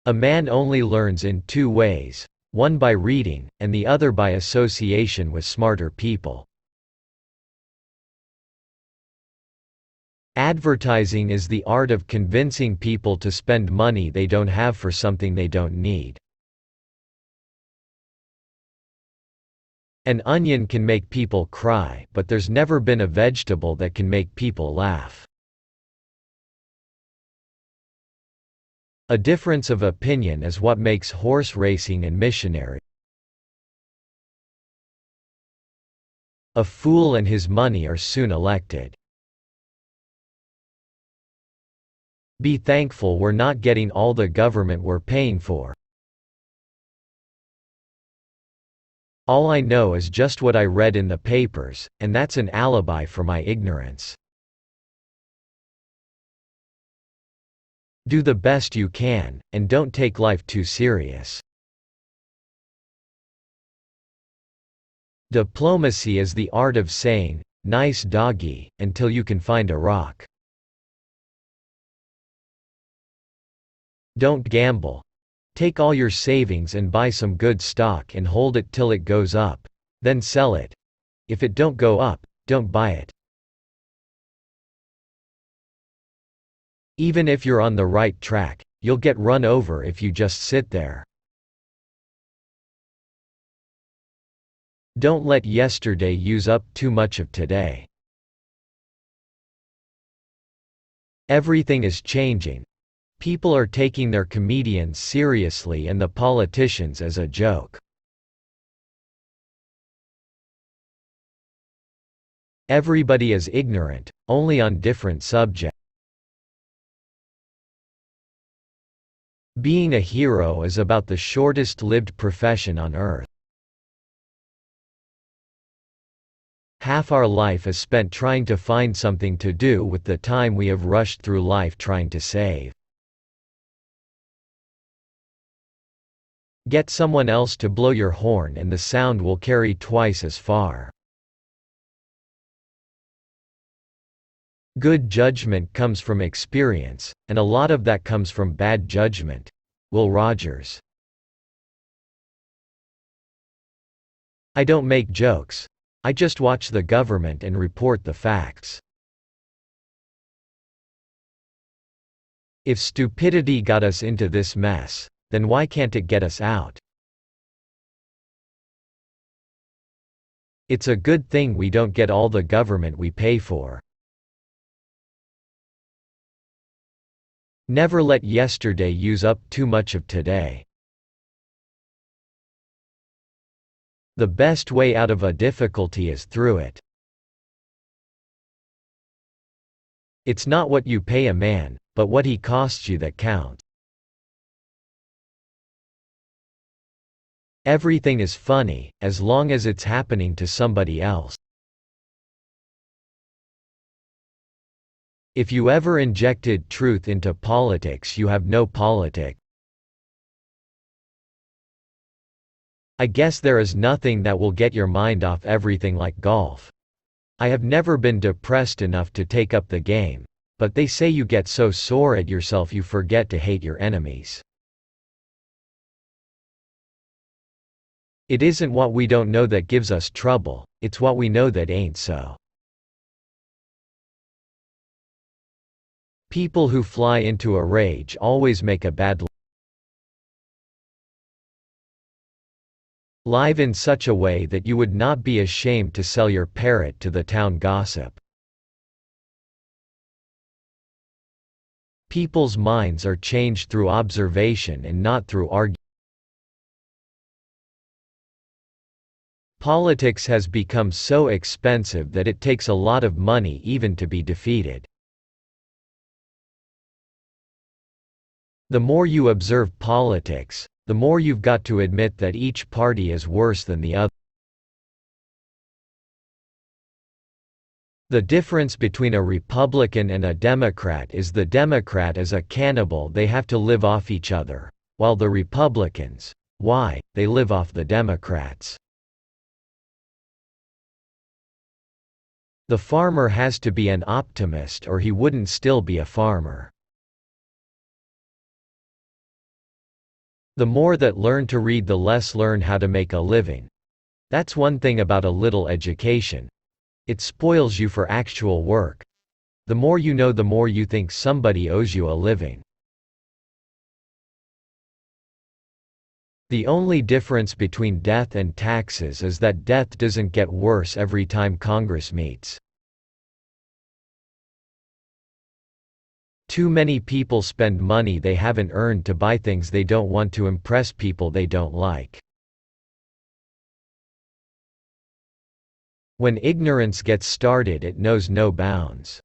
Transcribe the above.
A man only learns in two ways, one by reading, and the other by association with smarter people. Advertising is the art of convincing people to spend money they don't have for something they don't need. An onion can make people cry, but there's never been a vegetable that can make people laugh. A difference of opinion is what makes horse racing and missionary. A fool and his money are soon elected. Be thankful we're not getting all the government we're paying for. All I know is just what I read in the papers, and that's an alibi for my ignorance. Do the best you can, and don't take life too serious. Diplomacy is the art of saying, "Nice doggy," until you can find a rock. Don't gamble. Take all your savings and buy some good stock and hold it till it goes up. Then sell it. If it don't go up, don't buy it. Even if you're on the right track, you'll get run over if you just sit there. Don't let yesterday use up too much of today. Everything is changing. People are taking their comedians seriously and the politicians as a joke. Everybody is ignorant, only on different subjects. Being a hero is about the shortest-lived profession on earth. Half our life is spent trying to find something to do with the time we have rushed through life trying to save. Get someone else to blow your horn and the sound will carry twice as far. Good judgment comes from experience, and a lot of that comes from bad judgment. Will Rogers. I don't make jokes. I just watch the government and report the facts. If stupidity got us into this mess, then why can't it get us out? It's a good thing we don't get all the government we pay for. Never let yesterday use up too much of today. The best way out of a difficulty is through it. It's not what you pay a man, but what he costs you that counts. Everything is funny, as long as it's happening to somebody else. If you ever injected truth into politics, you have no politics. I guess there is nothing that will get your mind off everything like golf. I have never been depressed enough to take up the game, but they say you get so sore at yourself you forget to hate your enemies. It isn't what we don't know that gives us trouble, it's what we know that ain't so. People who fly into a rage always make a bad live in such a way that you would not be ashamed to sell your parrot to the town gossip. People's minds are changed through observation and not through argument. Politics has become so expensive that it takes a lot of money even to be defeated. The more you observe politics, the more you've got to admit that each party is worse than the other. The difference between a Republican and a Democrat is the Democrat is a cannibal, they have to live off each other, while the Republicans, why, they live off the Democrats. The farmer has to be an optimist or he wouldn't still be a farmer. The more that learn to read, the less learn how to make a living. That's one thing about a little education. It spoils you for actual work. The more you know, the more you think somebody owes you a living. The only difference between death and taxes is that death doesn't get worse every time Congress meets. Too many people spend money they haven't earned to buy things they don't want to impress people they don't like. When ignorance gets started, it knows no bounds.